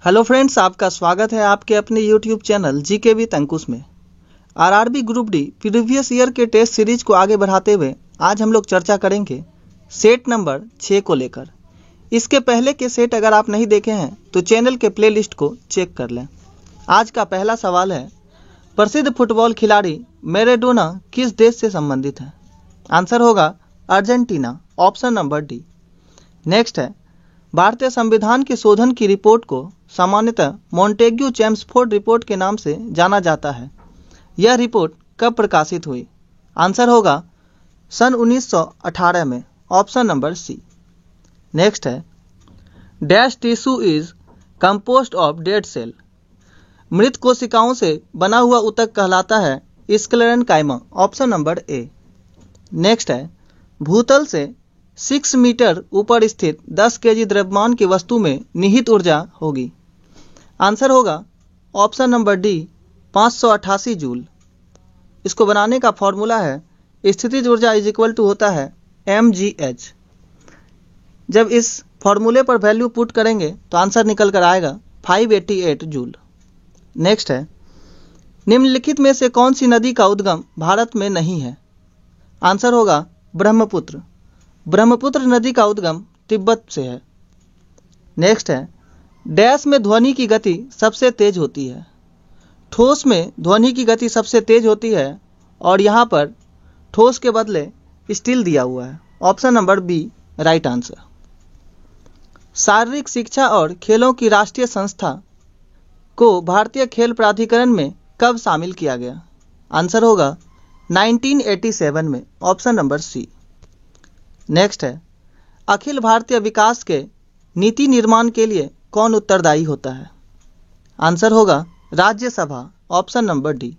Hello friends, आपका स्वागत है आपके अपने यूट्यूब चैनल जीके विद अंकुश में। RRB group D previous year के टेस्ट सीरीज को आगे बढ़ाते हुए आज हम लोग चर्चा करेंगे सेट नंबर 6 को लेकर। इसके पहले के सेट अगर आप नहीं देखे हैं तो चैनल के प्लेलिस्ट को चेक कर लें। आज का पहला सवाल है, प्रसिद्ध फुटबॉल खिलाड़ी मैराडोना किस देश से संबंधित है? आंसर होगा Argentina, option number D. Next है, भारतीय संविधान के शोधन की रिपोर्ट को सामान्यतः मॉन्टेग्यू चेम्सफोर्ड रिपोर्ट के नाम से जाना जाता है। यह रिपोर्ट कब प्रकाशित हुई? आंसर होगा सन 1918 में, ऑप्शन नंबर सी। नेक्स्ट है, dash tissue is composed of dead cell. मृत कोशिकाओं से बना हुआ ऊतक कहलाता है sclerenchyma, option number A. Next है, भूतल से 6 मीटर ऊपर स्थित 10 केजी द्रव्यमान की वस्तु में निहित ऊर्जा होगी। आंसर होगा ऑप्शन नंबर डी, 588 जूल। इसको बनाने का फॉर्मूला है स्थितिज ऊर्जा इज इक्वल टू होता है mgh। जब इस फॉर्मूले पर वैल्यू पुट करेंगे तो आंसर निकल कर आएगा 588 जूल। नेक्स्ट है, निम्नलिखित में से कौन सी नदी का उद्गम भारत में नहीं है? आंसर होगा ब्रह्मपुत्र। ब्रह्मपुत्र नदी का उद्गम तिब्बत से है। नेक्स्ट है, डैश में ध्वनि की गति सबसे तेज होती है। ठोस में ध्वनि की गति सबसे तेज होती है और यहाँ पर ठोस के बदले स्टील दिया हुआ है, option number B right answer. शारीरिक शिक्षा और खेलों की राष्ट्रीय संस्था को भारतीय खेल प्राधिकरण में कब शामिल किया गया? आंसर होगा 1987 में, ऑप्शन नंबर सी। नेक्स्ट है, अखिल भारतीय विकास के नीति निर्माण के लिए कौन उत्तरदायी होता है? आंसर होगा राज्यसभा, ऑप्शन नंबर डी।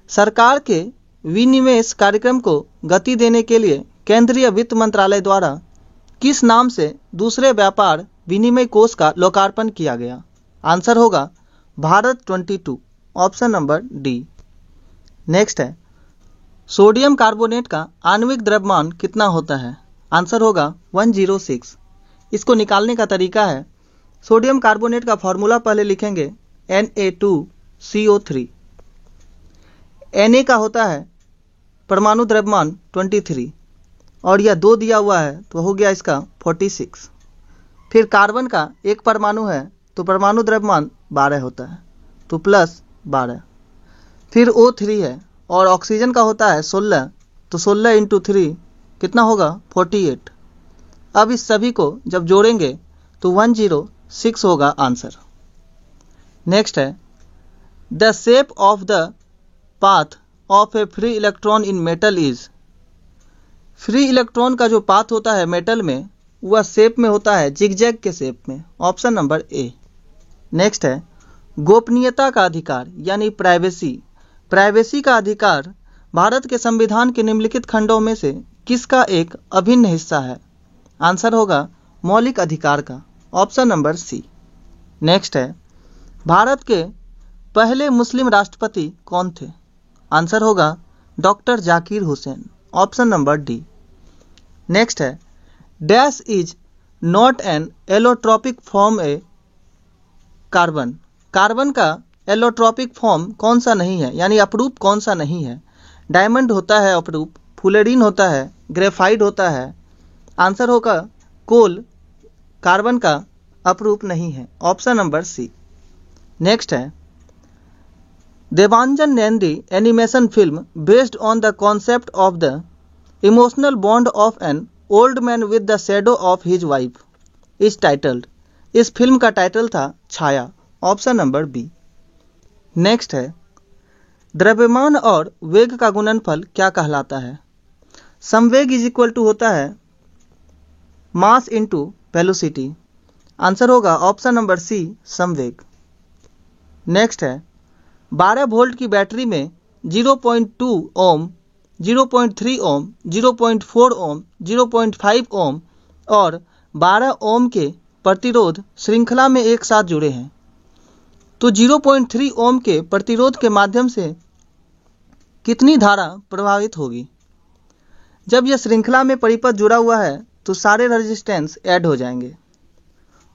सरकार के विनिवेश कार्यक्रम को गति देने के लिए केंद्रीय वित्त मंत्रालय द्वारा किस नाम से दूसरे व्यापार विनिमय कोष का लोकार्पण किया गया? आंसर होगा Bharat 22, option number D. Next है, सोडियम कार्बोनेट का आणविक द्रव्यमान कितना होता है? आंसर होगा 106। इसको निकालने का तरीका है, सोडियम कार्बोनेट का फॉर्मूला पहले लिखेंगे Na2CO3। Na का होता है परमाणु द्रव्यमान 23 और यह 2 दिया हुआ है तो हो गया इसका 46। फिर कार्बन का एक परमाणु है तो परमाणु द्रव्यमान 12 होता है तो प्लस 12। फिर O3 है और ऑक्सीजन का होता है 16 तो 16 इंटू 3 कितना होगा 48। अब इस सभी को जब जोड़ेंगे तो 106 होगा आंसर। नेक्स्ट है, the shape of the path of A free electron in metal is. Free electron का जो पाथ होता है मेटल में वह शेप में होता है जिगजैग के शेप में, ऑप्शन नंबर ए। नेक्स्ट है, गोपनीयता का अधिकार यानी प्राइवेसी का अधिकार भारत के संविधान के निम्नलिखित खंडों में से किसका एक अभिन्न हिस्सा है? आंसर होगा मौलिक अधिकार का, ऑप्शन नंबर सी। नेक्स्ट है, भारत के पहले मुस्लिम राष्ट्रपति कौन थे? आंसर होगा doctor Zakir Hussain, option number D. Next है, dash is not an allotropic form a carbon. Carbon का एलोट्रॉपिक फॉर्म कौन सा नहीं है यानी अपरूप कौन सा नहीं है? डायमंड होता है अपरूप, फुलेरिन होता है, ग्रेफाइट होता है। आंसर होगा कोल कार्बन का अपरूप नहीं है, ऑप्शन नंबर सी। नेक्स्ट है, Debanjan Nandy animation film based on the concept of the emotional bond of an old man with the shadow of his wife is titled. इस फिल्म का टाइटल था Chhaya, option number B. Next है, द्रव्यमान और वेग का गुणनफल क्या कहलाता है? संवेग इज इक्वल टू होता है मास इंटू वेलोसिटी। आंसर होगा ऑप्शन नंबर सी संवेग। नेक्स्ट है, 12 वोल्ट की बैटरी में 0.2 ओम, 0.3 ओम, 0.4 ओम, 0.5 ओम और 12 ओम के प्रतिरोध श्रृंखला में एक साथ जुड़े हैं तो 0.3 ओम के प्रतिरोध के माध्यम से कितनी धारा प्रभावित होगी? जब यह श्रृंखला में परिपथ जुड़ा हुआ है तो सारे रेजिस्टेंस ऐड हो जाएंगे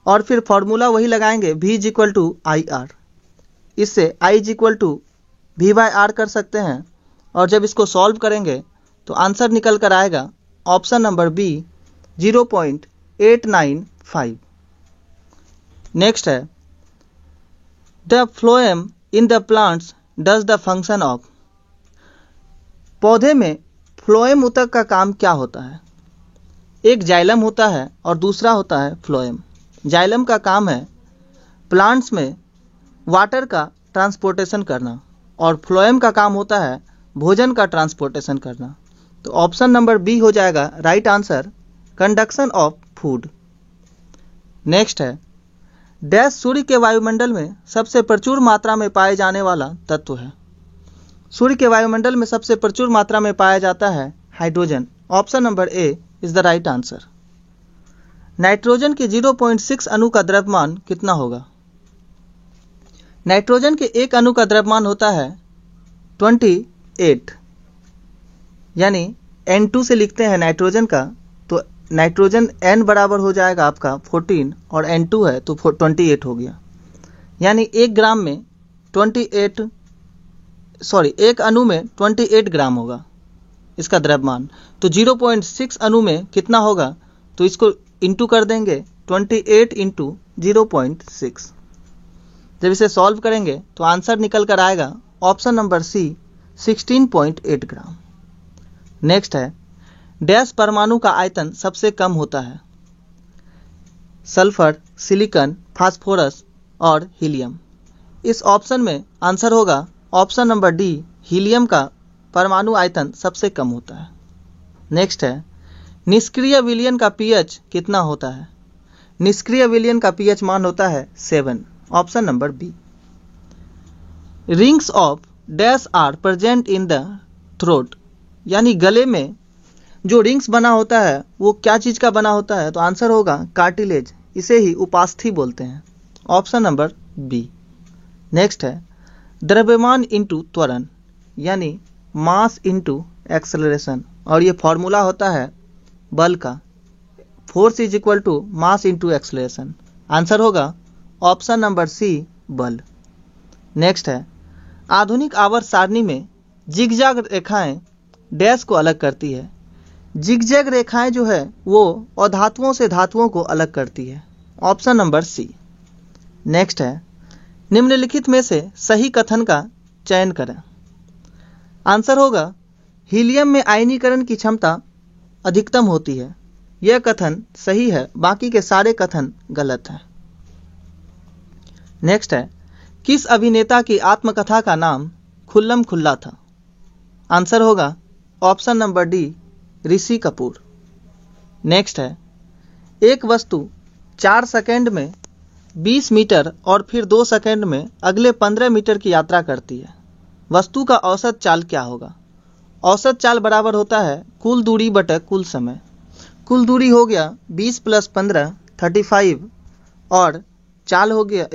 और फिर फॉर्मूला वही लगाएंगे V is equal to I R. इससे I is equal to V by R कर सकते हैं और जब इसको सॉल्व करेंगे तो आंसर निकल कर आएगा ऑप्शन नंबर बी 0.895। नेक्स्ट है the phloem in the plants does the function of. पौधे में फ्लोएम ऊतक का काम क्या होता है? एक जाइलम होता है और दूसरा होता है फ्लोएम। जाइलम का काम है प्लांट्स में वाटर का ट्रांसपोर्टेशन करना और फ्लोएम का काम होता है भोजन का ट्रांसपोर्टेशन करना। तो ऑप्शन नंबर बी हो जाएगा right answer, conduction of food. Next है डैश सूर्य के वायुमंडल में सबसे प्रचुर मात्रा में पाए जाने वाला तत्व है। सूर्य के वायुमंडल में सबसे प्रचुर मात्रा में पाया जाता है hydrogen. Option number A is the right answer. Nitrogen के 0.6 अणु का द्रव्यमान कितना होगा? नाइट्रोजन के एक अणु का द्रव्यमान होता है 28, यानी N2 से लिखते हैं नाइट्रोजन का, तो नाइट्रोजन N बराबर हो जाएगा आपका 14 और N2 है तो 28 हो गया। यानी एक अणु में 28 ग्राम होगा इसका द्रव्यमान। तो 0.6 अणु में कितना होगा? तो इसको इंटू कर देंगे 28 इंटू 0.6। जब इसे सॉल्व करेंगे तो आंसर निकल कर आएगा ऑप्शन नंबर सी 16.8 ग्राम। नेक्स्ट है डैश परमाणु का आयतन सबसे कम होता है? सल्फर, सिलिकॉन, फास्फोरस और हीलियम। इस ऑप्शन में आंसर होगा ऑप्शन नंबर डी, हीलियम का परमाणु आयतन सबसे कम होता है। नेक्स्ट है निष्क्रिय विलयन का पीएच कितना होता है? निष्क्रिय विलयन का पीएच मान होता है 7। Option number B. Rings of dash are present in the throat, यानी गले में जो रिंग्स बना होता है वो क्या चीज का बना होता है? तो आंसर होगा कार्टिलेज, इसे ही उपास्थि बोलते हैं। Option number B. नेक्स्ट है द्रव्यमान इंटू त्वरण, यानी मास इंटू एक्सेलरेशन, और ये फॉर्मूला होता है बल का, force is equal to mass into acceleration. Answer होगा ऑप्शन नंबर सी, बल। नेक्स्ट है आधुनिक आवर्त सारणी में जिगजैग रेखाएं डैश को अलग करती है। जिगजैग रेखाएं जो है वो अधातुओं से धातुओं को अलग करती है। Option number C. नेक्स्ट है निम्नलिखित में से सही कथन का चयन करें। आंसर होगा हीलियम में आयनीकरण की क्षमता अधिकतम होती है। यह कथन सही है, बाकी के सारे कथन गलत हैं। नेक्स्ट है किस अभिनेता की आत्मकथा का नाम खुल्लम खुल्ला था? आंसर होगा option number D, Rishi Kapoor. Next है एक वस्तु 4 सेकंड में 20 मीटर और फिर 2 सेकंड में अगले 15 मीटर की यात्रा करती है। वस्तु का औसत चाल क्या होगा? औसत चाल बराबर होता है कुल दूरी बटा कुल समय। कुल दूरी हो गया 20 + 15 35 और चाल हो गया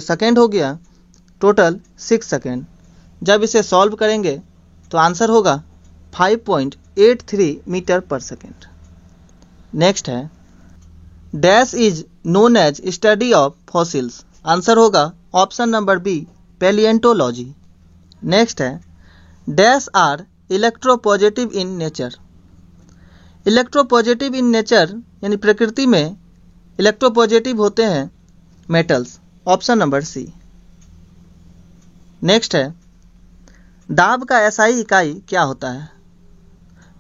सेकंड हो गया टोटल 6 सेकंड। जब इसे सॉल्व करेंगे तो आंसर होगा 5.83 मीटर पर सेकंड। नेक्स्ट है dash is known as study of fossils. Answer होगा option number B, palaeontology. Next है dash are electropositive in nature. Electropositive in nature यानी प्रकृति में इलेक्ट्रोपॉजिटिव होते हैं metals. Option number C. Next है दाब का एसआई इकाई क्या होता है?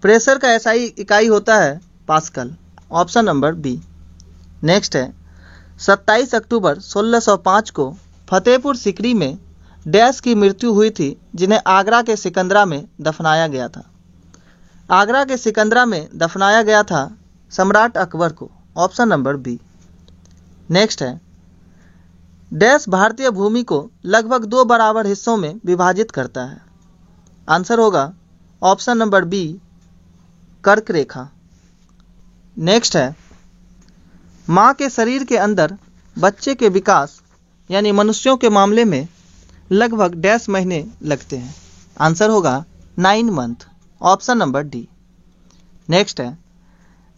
प्रेशर का एसआई इकाई होता है pascal. Option number B. Next है 27 अक्टूबर 1605 को फतेहपुर सिकरी में डैश की मृत्यु हुई थी जिन्हें आगरा के सिकंदरा में दफनाया गया था। आगरा के सिकंदरा में दफनाया गया था सम्राट अकबर को। Option number B. नेक्स्ट है डैश भारतीय भूमि को लगभग 2 बराबर हिस्सों में विभाजित करता है। आंसर होगा ऑप्शन नंबर बी, कर्क रेखा। नेक्स्ट है मां के शरीर के अंदर बच्चे के विकास यानी मनुष्यों के मामले में लगभग डैश महीने लगते हैं। आंसर होगा 9 month. Option number D. Next है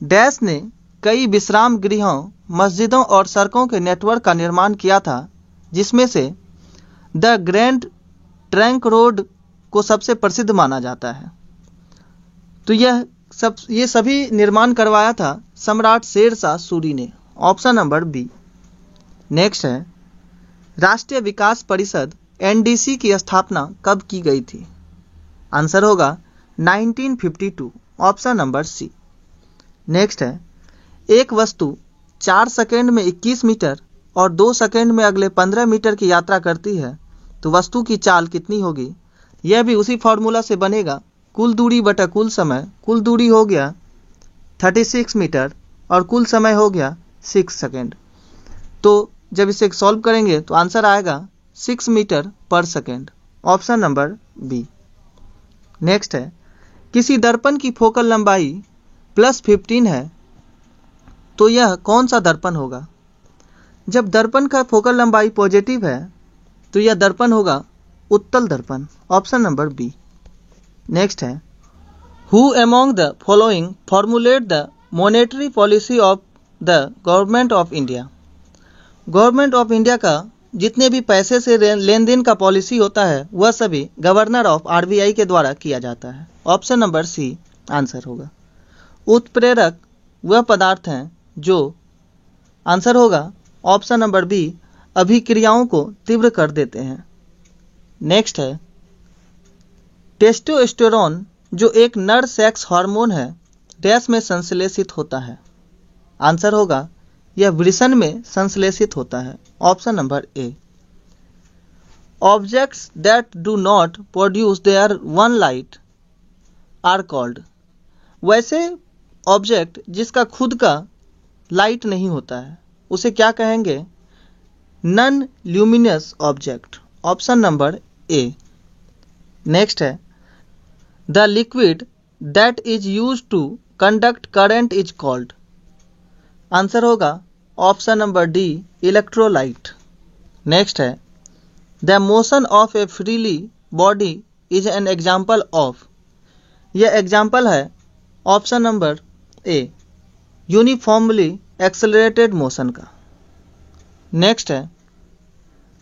डैश ने कई विश्राम गृहों, मस्जिदों और सड़कों के नेटवर्क का निर्माण किया था, जिसमें से द ग्रैंड ट्रंक रोड को सबसे प्रसिद्ध माना जाता है। तो ये सभी निर्माण करवाया था सम्राट शेरशाह सूरी ने। Option number B. नेक्स्ट है, राष्ट्रीय विकास परिषद एनडीसी की स्थापना कब की गई थी? आंसर होगा 1952। Option number C. नेक्स्ट है, एक वस्तु 4 सेकंड में 21 मीटर और 2 सेकंड में अगले 15 मीटर की यात्रा करती है, तो वस्तु की चाल कितनी होगी? यह भी उसी फॉर्मूला से बनेगा, कुल दूरी बटा कुल समय। कुल दूरी हो गया 36 मीटर और कुल समय हो गया 6 सेकंड। तो जब इसे सॉल्व करेंगे तो आंसर आएगा 6 मीटर पर second. Option number B. Next है, किसी दर्पण की फोकल लंबाई +15 है, तो यह कौन सा दर्पण होगा? जब दर्पण का फोकल लंबाई पॉजिटिव है तो यह दर्पण होगा उत्तल दर्पण। Option number B. नेक्स्ट है, who among the following formulate the monetary policy of the government of India? Government of India का जितने भी पैसे से लेन देन का पॉलिसी होता है वह सभी गवर्नर ऑफ आरबीआई के द्वारा किया जाता है। ऑप्शन नंबर सी आंसर होगा। उत्प्रेरक वह पदार्थ हैं जो, आंसर होगा ऑप्शन नंबर बी, अभिक्रियाओं को तीव्र कर देते हैं। नेक्स्ट है, टेस्टोस्टेरोन जो एक नर सेक्स हार्मोन है, डैश में संश्लेषित होता है? आंसर होगा यह वृषण में संश्लेषित होता है। Option number A. Objects that do not produce their own light are called? वैसे ऑब्जेक्ट जिसका खुद का लाइट नहीं होता है उसे क्या कहेंगे? Non luminous object. Option number A. Next है, the liquid that is used to conduct current is called? Answer होगा option number D, electrolyte. Next है, the motion of a freely body is an example of? यह example है option number A, uniformly accelerated motion का। Next है,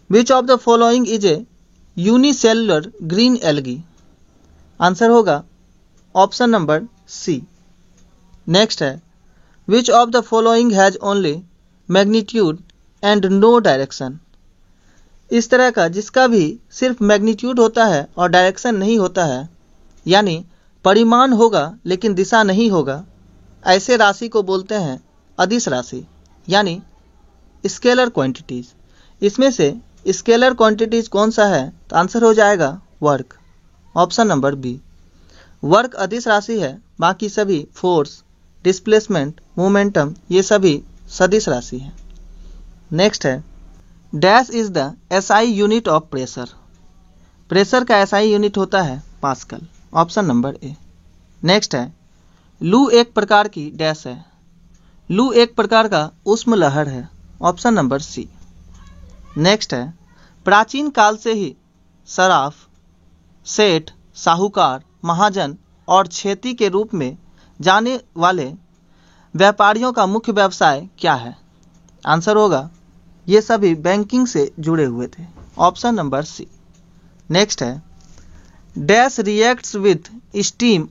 which of the following is a unicellular green algae? Answer होगा option number C. Next है, which of the following has only magnitude and no direction? इस तरह का जिसका भी सिर्फ मैग्नीट्यूड होता है और डायरेक्शन नहीं होता है, यानी परिमाण होगा लेकिन दिशा नहीं होगा, ऐसे राशि को बोलते हैं अदिश राशि, यानी स्केलर क्वांटिटीज। इसमें से स्केलर क्वांटिटीज कौन सा है? तो आंसर हो जाएगा work. Option number B. Work अदिश राशि है, बाकी सभी फोर्स, डिस्प्लेसमेंट, मोमेंटम ये सभी सदिश राशि है। नेक्स्ट है, dash is the SI unit of pressure? Pressure का एसआई यूनिट होता है pascal. Option number A. Next है, लू एक प्रकार की डैश है? लू एक प्रकार का उष्म लहर है। Option number C. नेक्स्ट है, प्राचीन काल से ही सराफ, सेठ, साहूकार, महाजन और खेती के रूप में जाने वाले व्यापारियों का मुख्य व्यवसाय क्या है? आंसर होगा ये सभी बैंकिंग से जुड़े हुए थे। Option number C. नेक्स्ट है, dash reacts with steam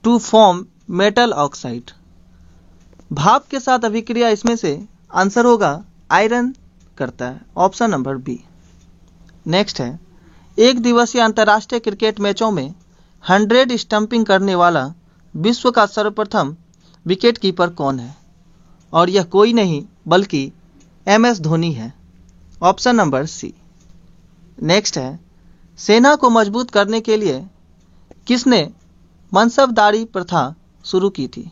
to form metal oxide? भाप के साथ अभिक्रिया इसमें से आंसर होगा आयरन करता है। Option number B. नेक्स्ट है, एक दिवसीय अंतर्राष्ट्रीय क्रिकेट मैचों में 100 स्टंपिंग करने वाला विश्व का सर्वप्रथम विकेट कीपर कौन है? और यह कोई नहीं बल्कि MS धोनी है। Option number C. नेक्स्ट है, सेना को मजबूत करने के लिए किसने मनसबदारी प्रथा शुरू की थी?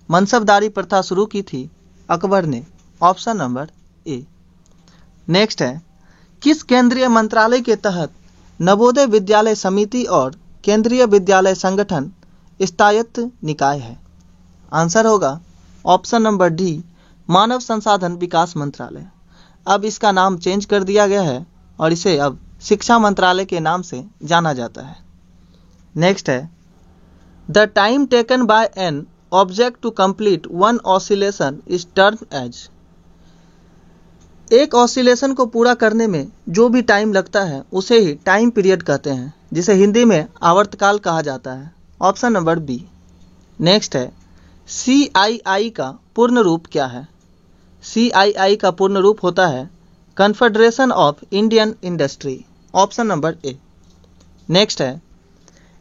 मनसबदारी प्रथा शुरू की थी अकबर ने। Option number A. नेक्स्ट है, किस केंद्रीय मंत्रालय के तहत नवोदय विद्यालय समिति और केंद्रीय विद्यालय संगठन स्थायित्व निकाय है? आंसर होगा ऑप्शन नंबर डी, मानव संसाधन विकास मंत्रालय। अब इसका नाम चेंज कर दिया गया है और इसे अब शिक्षा मंत्रालय के नाम से जाना जाता है। नेक्स्ट है, the time taken by an object to complete one oscillation is termed as. एक ऑसिलेशन को पूरा करने में जो भी टाइम लगता है उसे ही टाइम पीरियड कहते हैं, जिसे हिंदी में आवर्तकाल कहा जाता है। Option number B. नेक्स्ट है CII का पूर्ण रूप क्या है? CII का पूर्ण रूप होता है confederation of Indian industry. Option number A. Next है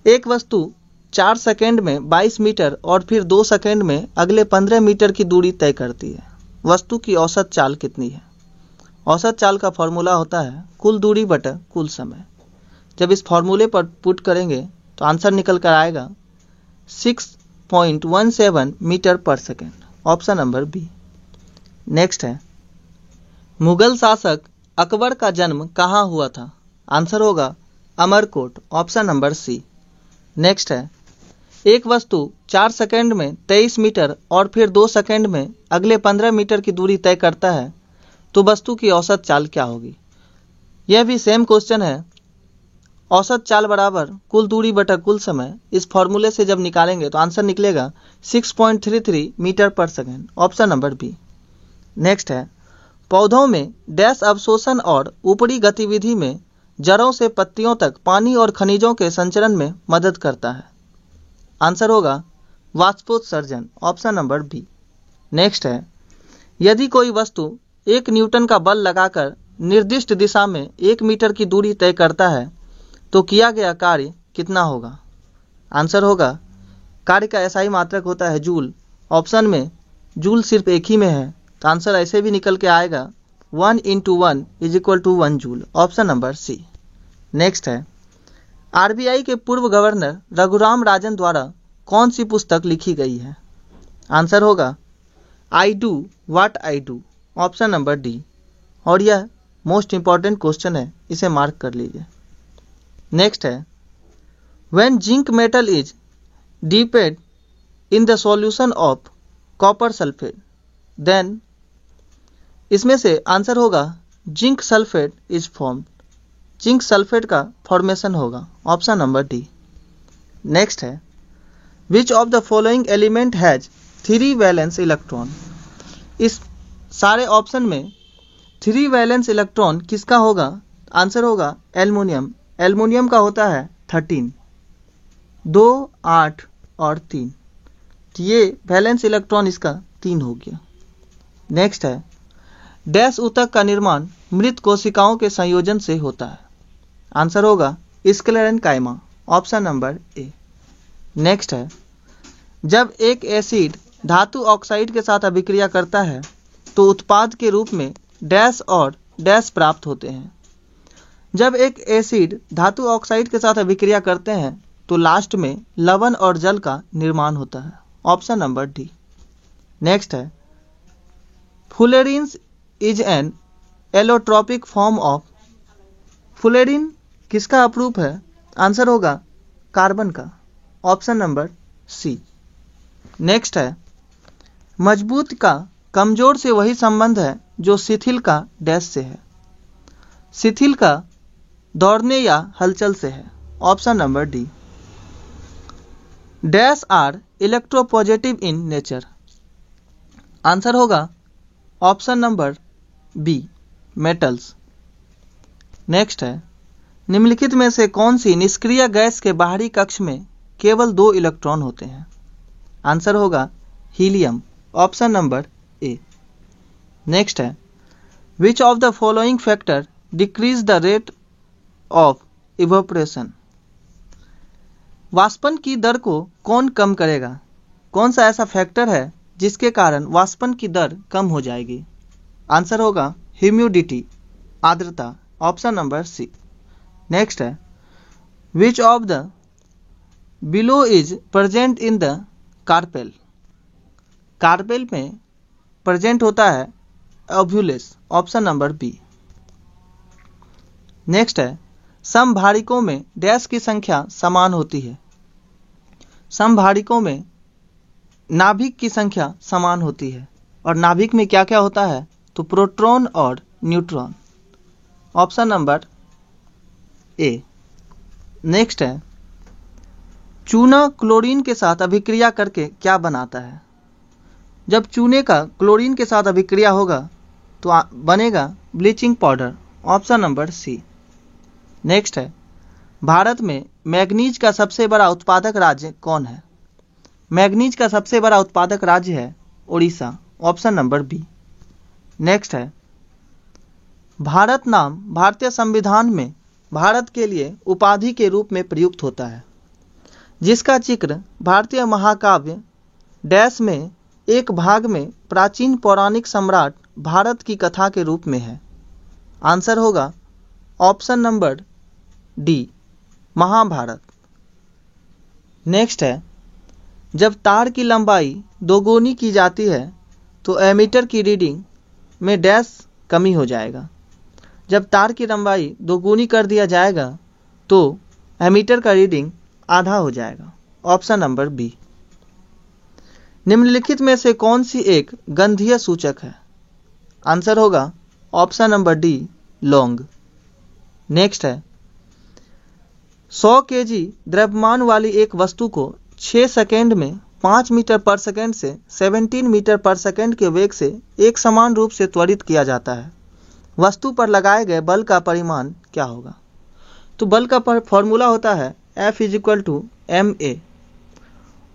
एक वस्तु 4 सेकेंड में 22 मीटर और फिर 2 सेकेंड में अगले 15 मीटर की दूरी तय करती है। वस्तु की औसत चाल कितनी है? औसत चाल का फॉर्मूला होता है कुल दूरी बटा कुल समय। जब इस फॉर्मूले पर पुट करेंगे तो आंसर निकल कर आएगा 6.17 मीटर पर second. Option number B. Next है मुगल शासक अकबर का जन्म कहाँ हुआ था? आंसर होगा Amarkot. Option number C. Next है एक वस्तु 4 सेकेंड में 23 मीटर और फिर 2 सेकेंड में अगले 15 मीटर की दूरी तय करता है, तो वस्तु की औसत चाल क्या होगी? यह भी सेम क्वेश्चन है। औसत चाल बराबर कुल दूरी बटा कुल समय। इस फॉर्मूले से जब निकालेंगे तो आंसर निकलेगा 6.33 मीटर पर second. Option number B. Next है पौधों में डैश अवशोषण और ऊपरी गतिविधि में जड़ों से पत्तियों तक पानी और खनिजों के संचरण में मदद करता है। आंसर होगा वाष्पोत्सर्जन। Option number B. नेक्स्ट है यदि कोई वस्तु 1 न्यूटन का बल लगाकर निर्दिष्ट दिशा में 1 मीटर की दूरी तय करता है तो किया गया कार्य कितना होगा? आंसर होगा कार्य का SI मात्रक होता है जूल। ऑप्शन में जूल सिर्फ एक ही में है, तो आंसर ऐसे भी निकल के आएगा 1 × 1 = 1 joule. Option number C. Next है RBI के पूर्व गवर्नर रघुराम राजन द्वारा कौन सी पुस्तक लिखी गई है? आंसर होगा I do what I do. Option number D. और यह मोस्ट इंपॉर्टेंट क्वेश्चन है, इसे मार्क कर लीजिए। नेक्स्ट है when zinc metal is dipped in the solution of copper sulphate then. इसमें से आंसर होगा zinc sulphate is formed. Zinc sulphate का फॉर्मेशन होगा। Option number D. नेक्स्ट है which of the following element has 3 valence electron. इस सारे option में 3 valence electron किसका होगा? आंसर होगा एल्युमिनियम। एल्युमिनियम का होता है 13, 2, 8 और 3। तो ये वैलेंस इलेक्ट्रॉन इसका 3 हो गया। नेक्स्ट है डैश ऊतक का निर्माण मृत कोशिकाओं के संयोजन से होता है। आंसर होगा sclerenchyma. Option number A. Next है जब एक एसिड धातु ऑक्साइड के साथ अभिक्रिया करता है तो उत्पाद के रूप में डैश और डैश प्राप्त होते हैं। जब एक एसिड धातु ऑक्साइड के साथ अभिक्रिया करते हैं तो लास्ट में लवण और जल का निर्माण होता है। Option number D. नेक्स्ट है fullerene is an allotropic form of. Fullerene किसका अपरूप है? आंसर होगा कार्बन का। Option number C. नेक्स्ट है मजबूत का कमजोर से वही संबंध है जो शिथिल का डैश से है। शिथिल का दौड़ने या हलचल से है। Option number D. Dash are electropositive in nature. Answer होगा option number B metals. Next है निम्नलिखित में से कौन सी निष्क्रिय गैस के बाहरी कक्ष में केवल 2 इलेक्ट्रॉन होते हैं? आंसर होगा helium. Option number A. Next है which of the following factor decrease the rate of evaporation. वाष्पन की दर को कौन कम करेगा? कौन सा ऐसा फैक्टर है जिसके कारण वाष्पन की दर कम हो जाएगी? आंसर होगा ह्यूमिडिटी, आर्द्रता। Option number C. नेक्स्ट है which of the below is present in the carpel. Carpel में प्रेजेंट होता है ovules. Option number B. Next है समभारिकों में डैश की संख्या समान होती है। समभारिकों में नाभिक की संख्या समान होती है। और नाभिक में क्या क्या होता है? तो प्रोटॉन और neutron. Option number A. Next है चूना क्लोरीन के साथ अभिक्रिया करके क्या बनाता है? जब चूने का क्लोरीन के साथ अभिक्रिया होगा तो बनेगा bleaching powder, option number C. Next है, भारत में मैग्नीज का सबसे बड़ा उत्पादक राज्य कौन है? मैग्नीज का सबसे बड़ा उत्पादक राज्य है Orissa, option number B. Next है, भारत नाम भारतीय संविधान में भारत के लिए उपाधि के रूप में प्रयुक्त होता है, जिसका जिक्र भारतीय महाकाव्य डैश में एक भाग में प्राचीन पौराणिक सम्राट भारत की कथा के रूप में है। आंसर होगा option number D, Mahabharata. Next है, जब तार की लंबाई दोगुनी की जाती है तो एमीटर की रीडिंग में डैश कमी हो जाएगा। जब तार की लंबाई दोगुनी कर दिया जाएगा तो एमीटर का रीडिंग आधा हो जाएगा, ऑप्शन नंबर बी। निम्नलिखित में से कौन सी एक गंधीय सूचक है? आंसर होगा ऑप्शन नंबर डी, लौंग। नेक्स्ट है, 100 केजी द्रव्यमान वाली एक वस्तु को 6 सेकेंड में 5 मीटर पर सेकेंड से 17 मीटर पर सेकेंड के वेग से एक समान रूप से त्वरित किया जाता है। वस्तु पर लगाए गए बल का परिमाण क्या होगा? तो बल का फॉर्मूला होता है F = ma,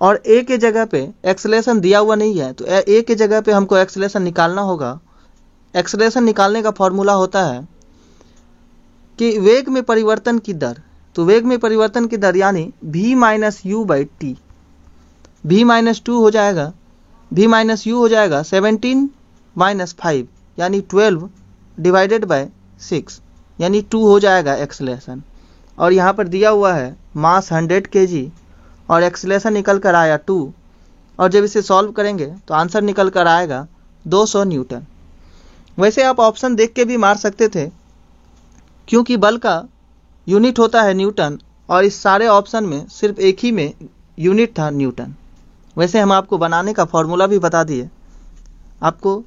और a के जगह पे एक्सेलरेशन दिया हुआ नहीं है तो a के जगह पे हमको एक्सेलरेशन निकालना होगा। एक्सेलरेशन निकालने का फॉर्मूला होता है कि वेग में परिवर्तन की दर, तो वेग में परिवर्तन की दर यानी v - u/t। v-2 हो जाएगा, v-u हो जाएगा 17 - 5 यानी 12 / 6 यानी 2 हो जाएगा एक्सेलरेशन। और यहाँ पर दिया हुआ है मास 100 kg और एक्सेलरेशन निकल कर आया 2, और जब इसे सॉल्व करेंगे तो आंसर निकल कर आएगा 200 न्यूटन। वैसे आप ऑप्शन देख के भी मार सकते थे, क्योंकि बल का यूनिट होता है न्यूटन और इस सारे ऑप्शन में सिर्फ एक ही में यूनिट था न्यूटन। वैसे हम आपको बनाने का फॉर्मूला भी बता दिए। आपको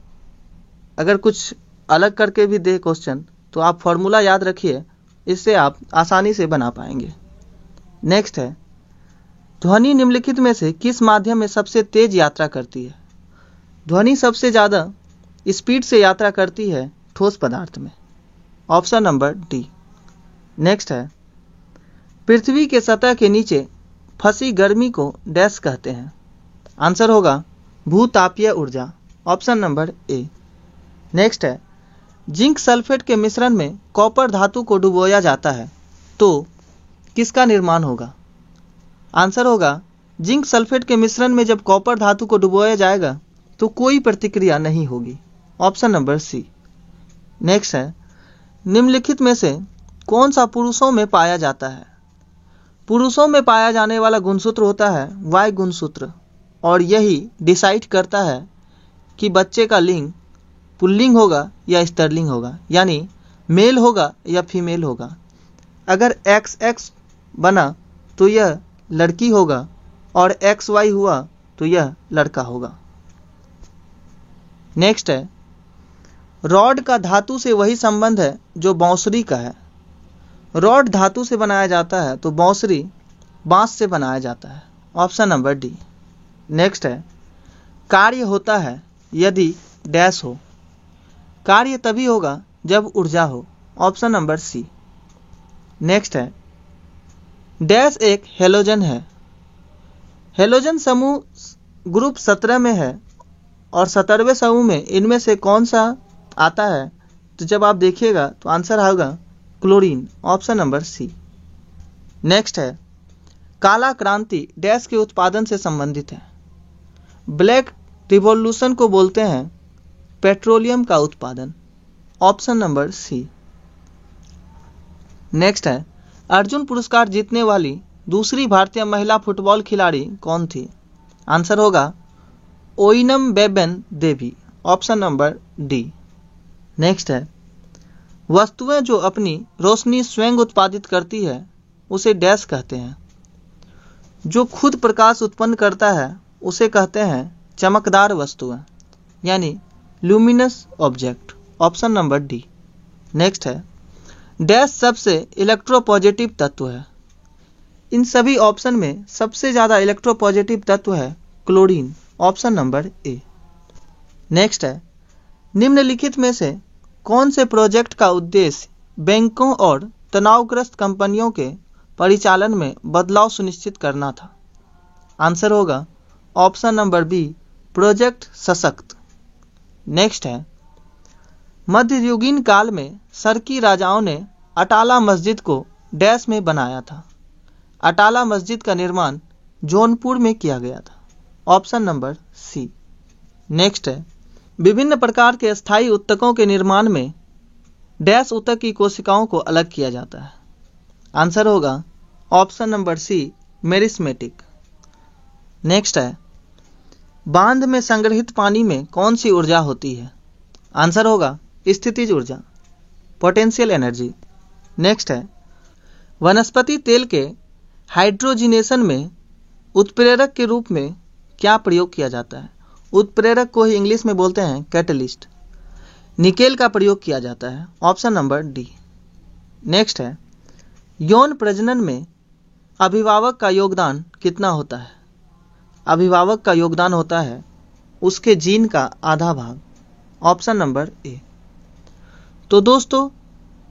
अगर कुछ अलग करके भी दे क्वेश्चन तो आप फॉर्मूला याद रखिए, इससे आप आसानी से बना पाएंगे। नेक्स्ट है, ध्वनि निम्नलिखित में से किस माध्यम में सबसे तेज यात्रा करती है? ध्वनि सबसे ज़्यादा स्पीड से यात्रा करती है ठोस पदार्थ में, ऑप्शन नंबर डी। नेक्स्ट है, पृथ्वी के सतह के नीचे फंसी गर्मी को डैश कहते हैं? आंसर होगा भूतापीय ऊर्जा, ऑप्शन नंबर ए। नेक्स्ट है, जिंक सल्फेट के मिश्रण में कॉपर धातु को डुबोया जाता है तो किसका निर्माण होगा? आंसर होगा जिंक सल्फेट के मिश्रण में जब कॉपर धातु को डुबोया जाएगा तो कोई प्रतिक्रिया नहीं होगी, ऑप्शन नंबर सी। नेक्स्ट है, निम्नलिखित में से कौन सा पुरुषों में पाया जाता है? पुरुषों में पाया जाने वाला गुणसूत्र होता है वाई गुणसूत्र, और यही डिसाइड करता है कि बच्चे का लिंग पुल्लिंग होगा या स्त्रीलिंग होगा, यानी मेल होगा या फीमेल होगा। अगर XX बना तो यह लड़की होगा और XY हुआ तो यह लड़का होगा। नेक्स्ट है, रॉड का धातु से वही संबंध है जो बांसुरी का है। रॉड धातु से बनाया जाता है तो बांसुरी बांस से बनाया जाता है, ऑप्शन नंबर डी। नेक्स्ट है, कार्य होता है यदि डैश हो। कार्य तभी होगा जब ऊर्जा हो, ऑप्शन नंबर सी। नेक्स्ट है, डैश एक हेलोजन है। हेलोजन समूह ग्रुप 17 में है और 17वें समूह में इनमें से कौन सा आता है? तो जब आप देखिएगा तो आंसर होगा chlorine, option number C. Next है, काला क्रांति डैश के उत्पादन से संबंधित है। ब्लैक रिवॉल्यूशन को बोलते हैं पेट्रोलियम का उत्पादन, ऑप्शन नंबर सी। नेक्स्ट है, अर्जुन पुरस्कार जीतने वाली दूसरी भारतीय महिला फुटबॉल खिलाड़ी कौन थी? आंसर होगा ओइनम देवी, ऑप्शन नंबर डी। नेक्स्ट है, वस्तुएं जो अपनी रोशनी स्वयं उत्पादित करती है उसे डैश कहते हैं। जो खुद प्रकाश उत्पन्न करता है उसे कहते हैं चमकदार वस्तुएं, यानी luminous object, option number D. Next है, डैश सबसे इलेक्ट्रोपॉजिटिव तत्व है। इन सभी ऑप्शन में सबसे ज़्यादा इलेक्ट्रोपॉजिटिव तत्व है chlorine, option number A. Next है, निम्नलिखित में से कौन से प्रोजेक्ट का उद्देश्य बैंकों और तनावग्रस्त कंपनियों के परिचालन में बदलाव सुनिश्चित करना था? आंसर होगा ऑप्शन नंबर बी, प्रोजेक्ट सशक्त। नेक्स्ट है, मध्ययुगीन काल में सरकी राजाओं ने अटाला मस्जिद को डैश में बनाया था। अटाला मस्जिद का निर्माण जौनपुर में किया गया था, ऑप्शन नंबर सी। नेक्स्ट है, विभिन्न प्रकार के स्थायी ऊतकों के निर्माण में डैश ऊतक की कोशिकाओं को अलग किया जाता है। आंसर होगा option number C, meristematic. Next है, बांध में संग्रहित पानी में कौन सी ऊर्जा होती है? आंसर होगा स्थितिज ऊर्जा, पोटेंशियल एनर्जी। नेक्स्ट है, वनस्पति तेल के हाइड्रोजिनेशन में उत्प्रेरक के रूप में क्या प्रयोग किया जाता है? उत्प्रेरक को ही इंग्लिश में बोलते हैं कैटलिस्ट। निकेल का प्रयोग किया जाता है, ऑप्शन नंबर डी। नेक्स्ट है, यौन प्रजनन में अभिभावक का योगदान कितना होता है? अभिभावक का योगदान होता है उसके जीन का आधा भाग, ऑप्शन नंबर ए। तो दोस्तों,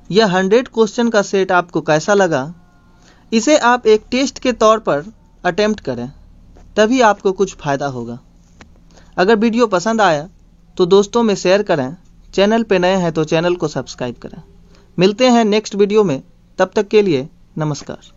यह 100 क्वेश्चन का सेट आपको कैसा लगा? इसे आप एक टेस्ट के तौर पर अटेम्प्ट करें, तभी आपको कुछ फायदा होगा। अगर वीडियो पसंद आया तो दोस्तों में शेयर करें, चैनल पे नए हैं तो चैनल को सब्सक्राइब करें। मिलते हैं नेक्स्ट वीडियो में, तब तक के लिए नमस्कार।